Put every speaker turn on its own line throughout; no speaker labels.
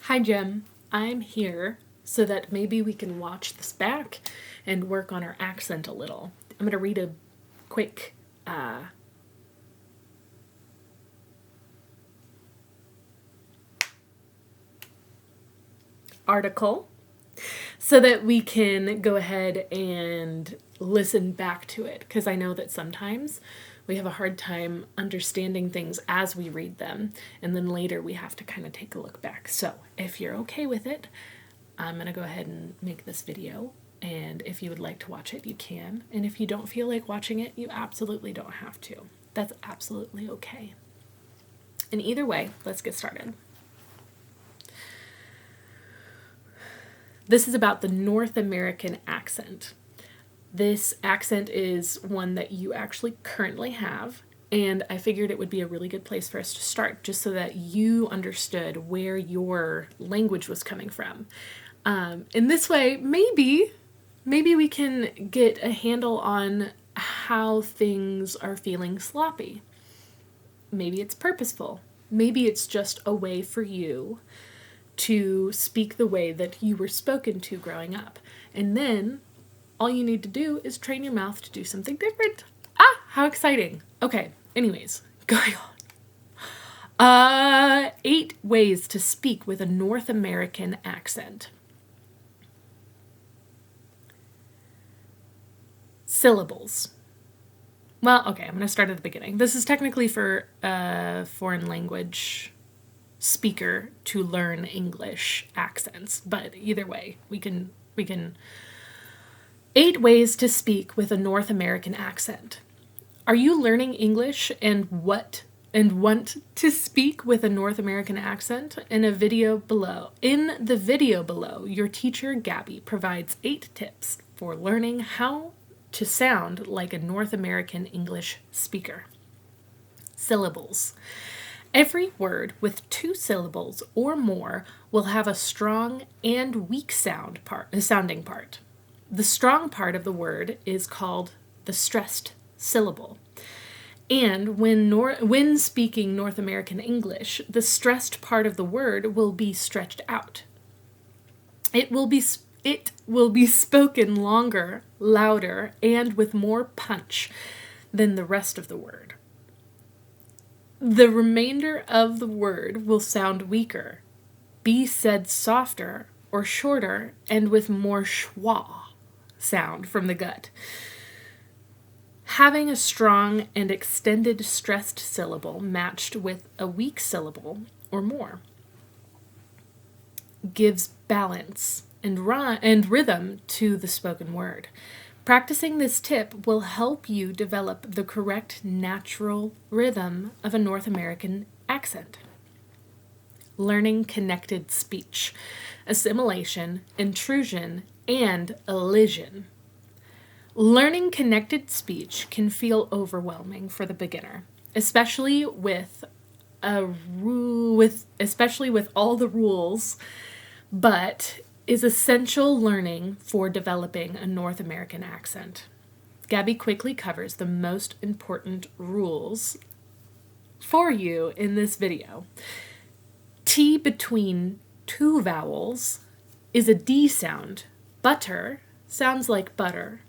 Hi, Jem. I'm here so that maybe we can watch this back and work on our accent a little. I'm going to read a quick article so that we can go ahead and listen back to it, because I know that sometimes we have a hard time understanding things as we read them, and then later we have to kind of take a look back. So if you're okay with it, I'm going to go ahead and make this video, and if you would like to watch it, you can, and if you don't feel like watching it, you absolutely don't have to. That's absolutely okay. And either way, let's get started. This is about the North American accent. This accent is one that you actually currently have, and I figured it would be a really good place for us to start, just so that you understood where your language was coming from. In this way, maybe we can get a handle on how things are feeling sloppy. Maybe it's purposeful. Maybe it's just a way for you to speak the way that you were spoken to growing up. And then all you need to do is train your mouth to do something different. How exciting. Okay, anyways, going on. 8 ways to speak with a North American accent. Syllables. Well, okay, I'm going to start at the beginning. This is technically for a foreign language speaker to learn English accents, but either way, we can 8 ways to speak with a North American accent. Are you learning English and want to speak with a North American accent? In the video below, your teacher Gabby provides 8 tips for learning how to sound like a North American English speaker. Syllables. Every word with 2 syllables or more will have a strong and weak sounding part. The strong part of the word is called the stressed syllable. And when speaking North American English, the stressed part of the word will be stretched out. It will be spoken longer, louder, and with more punch than the rest of the word. The remainder of the word will sound weaker, be said softer or shorter, and with more schwa sound from the gut. Having a strong and extended stressed syllable matched with a weak syllable or more gives balance and rhythm to the spoken word. Practicing this tip will help you develop the correct natural rhythm of a North American accent. Learning connected speech, assimilation, intrusion, and elision. Learning connected speech can feel overwhelming for the beginner, especially with all the rules, but is essential learning for developing a North American accent. Gabby quickly covers the most important rules for you in this video. T between 2 vowels is a D sound. Butter sounds like butter.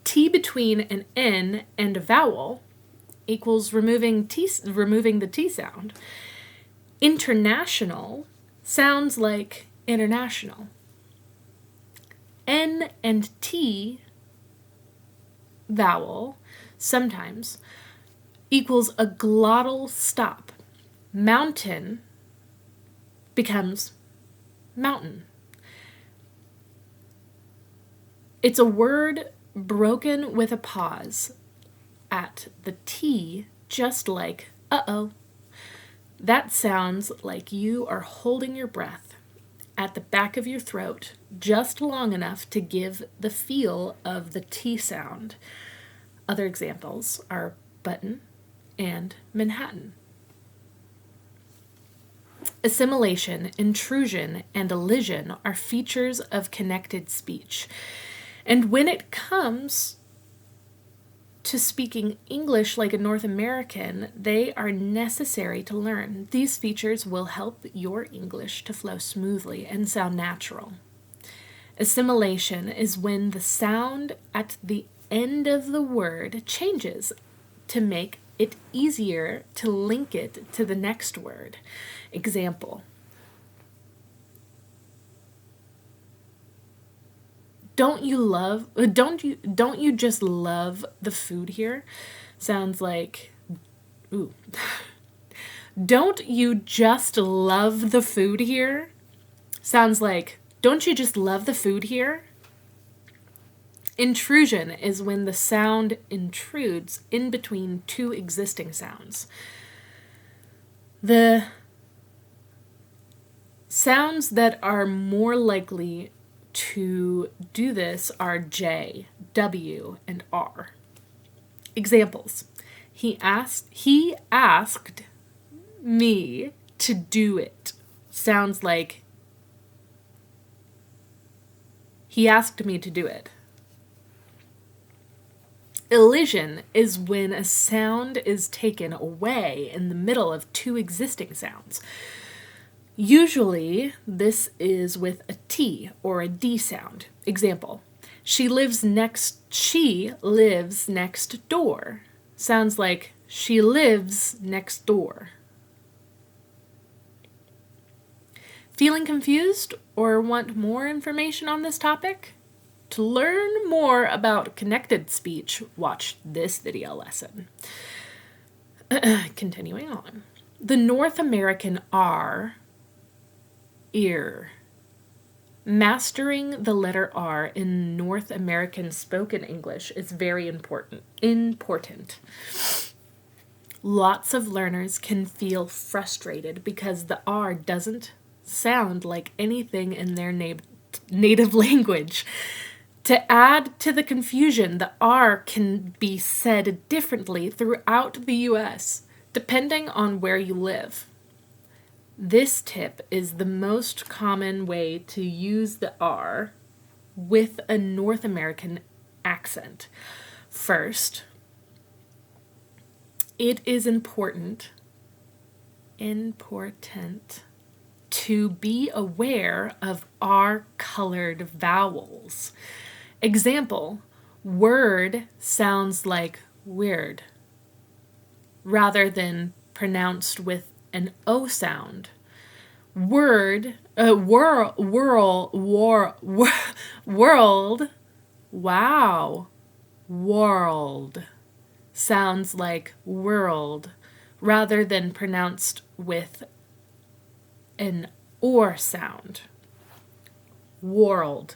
T between an N and a vowel equals removing the T sound. International sounds like international. N and T vowel sometimes equals a glottal stop. Mountain becomes mountain. It's a word broken with a pause at the T, just like uh-oh. That sounds like you are holding your breath at the back of your throat just long enough to give the feel of the T sound. Other examples are button and Manhattan. Assimilation, intrusion, and elision are features of connected speech. And when it comes to speaking English like a North American, they are necessary to learn. These features will help your English to flow smoothly and sound natural. Assimilation is when the sound at the end of the word changes to make it easier to link it to the next word. Example: don't you just love the food here? Sounds like, ooh. Don't you just love the food here? Sounds like, don't you just love the food here? Intrusion is when the sound intrudes in between two existing sounds. The sounds that are more likely to do this are J, W, and R. Examples: he asked me to do it. Sounds like, he asked me to do it. Elision is when a sound is taken away in the middle of two existing sounds. Usually, this is with a T or a D sound. Example: she lives next door. Sounds like, she lives next door. Feeling confused or want more information on this topic? To learn more about connected speech, watch this video lesson. Continuing on. The North American R, ear. Mastering the letter R in North American spoken English is very important. Lots of learners can feel frustrated because the R doesn't sound like anything in their native language. To add to the confusion, the R can be said differently throughout the U.S., depending on where you live. This tip is the most common way to use the R with a North American accent. First, it is important to be aware of R-colored vowels. Example: word sounds like weird, rather than pronounced with an O sound. World, wow, world sounds like world, rather than pronounced with an or sound. World.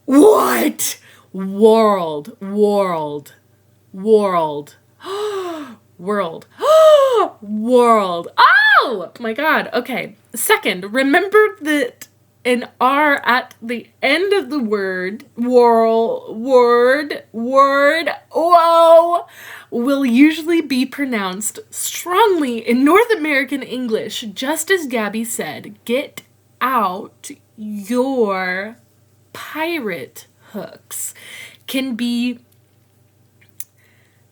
What? World. World. World. Oh my God. Okay. Second, remember that an R at the end of the word, will usually be pronounced strongly in North American English, just as Gabby said. Get out your pirate hooks. Can be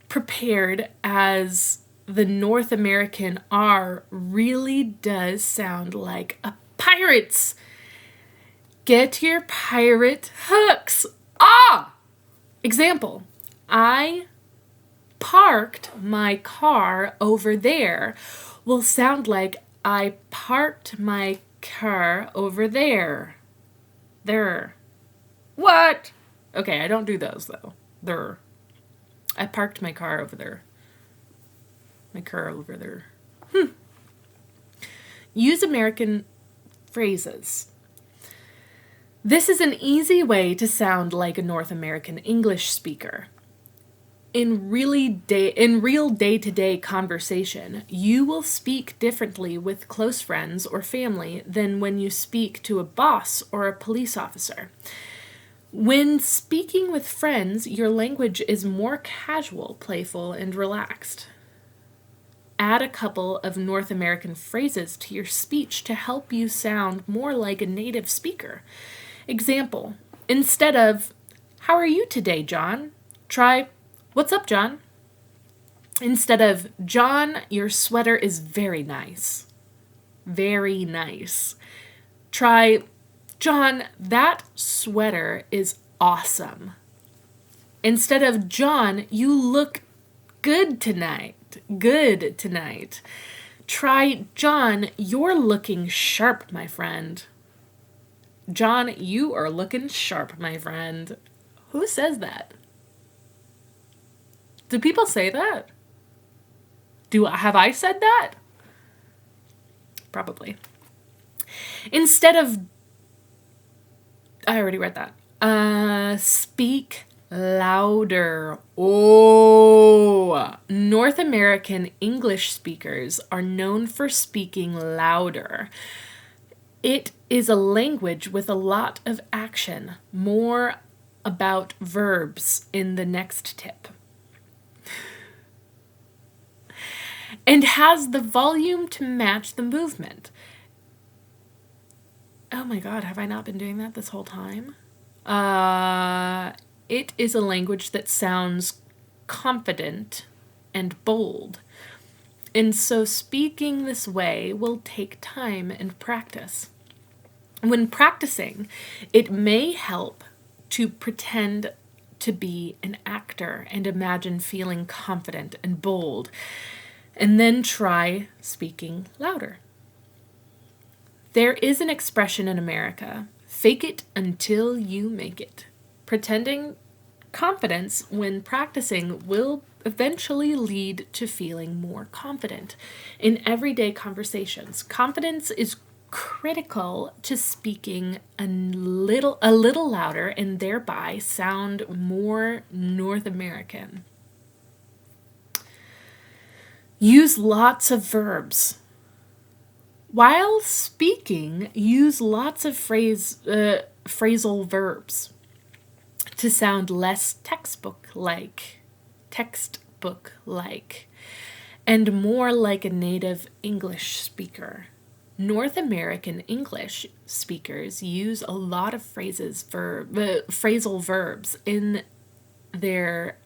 prepared as the North American R really does sound like a pirate's. Get your pirate hooks. Example: I parked my car over there will sound like I parked my car over there. There. What? Okay, I don't do those though. There. I parked my car over there. My car over there. Use American phrases. This is an easy way to sound like a North American English speaker. In real day-to-day conversation, you will speak differently with close friends or family than when you speak to a boss or a police officer. When speaking with friends, your language is more casual, playful, and relaxed. Add a couple of North American phrases to your speech to help you sound more like a native speaker. Example: instead of, "How are you today, John?" try, What's up, John? Instead of, John, your sweater is very nice. Very nice. Try, John, that sweater is awesome. Instead of, John, you look good tonight. Good tonight. Try, John, you're looking sharp, my friend. John, you are looking sharp, my friend. Who says that? Do people say that? Have I said that? Probably. Instead of, I already read that. Speak louder. Oh, North American English speakers are known for speaking louder. It is a language with a lot of action. More about verbs in the next tip. And has the volume to match the movement. Oh my God, have I not been doing that this whole time? It is a language that sounds confident and bold. And so speaking this way will take time and practice. When practicing, it may help to pretend to be an actor and imagine feeling confident and bold. And then try speaking louder. There is an expression in America, fake it until you make it. Pretending confidence when practicing will eventually lead to feeling more confident in everyday conversations. Confidence is critical to speaking a little louder and thereby sound more North American. Use lots of verbs. While speaking, use lots of phrasal verbs to sound less textbook-like, and more like a native English speaker. North American English speakers use a lot of phrasal verbs in their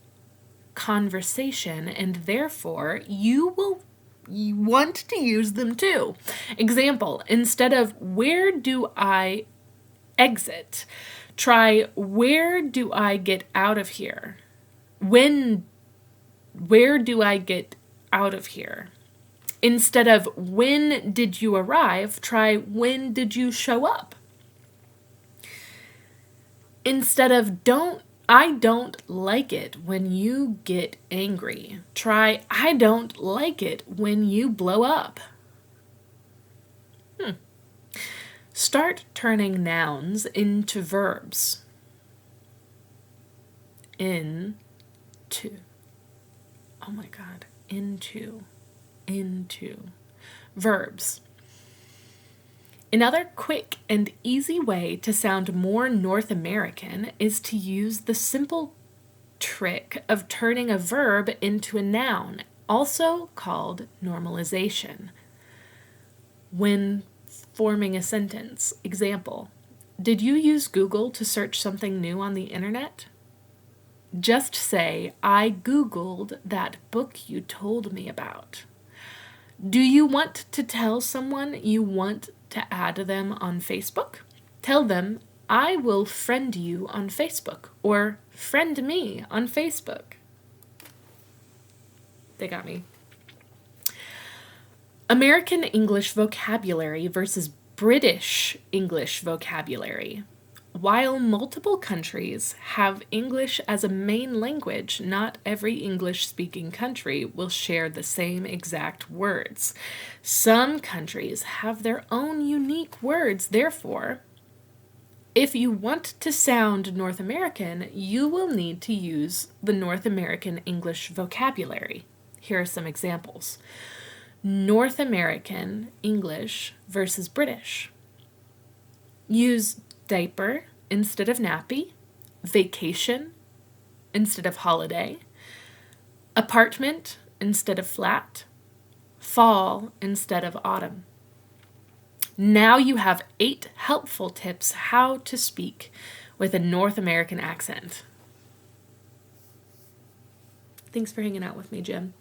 conversation, and therefore you want to use them too. Example, instead of where do I exit, try where do I get out of here? Where do I get out of here? Instead of when did you arrive, try when did you show up? Instead of I don't like it when you get angry. Try, I don't like it when you blow up. Start turning nouns into verbs. Into. Oh my God. Into. Verbs. Another quick and easy way to sound more North American is to use the simple trick of turning a verb into a noun, also called normalization. When forming a sentence, example, did you use Google to search something new on the internet? Just say, I Googled that book you told me about. Do you want to tell someone you want to add them on Facebook? Tell them, I will friend you on Facebook, or friend me on Facebook. They got me. American English vocabulary versus British English vocabulary. While multiple countries have English as a main language, not every English-speaking country will share the same exact words. Some countries have their own unique words, therefore, if you want to sound North American, you will need to use the North American English vocabulary. Here are some examples. North American English versus British. Use diaper instead of nappy, vacation instead of holiday, apartment instead of flat, fall instead of autumn. Now you have 8 helpful tips how to speak with a North American accent. Thanks for hanging out with me, Jim.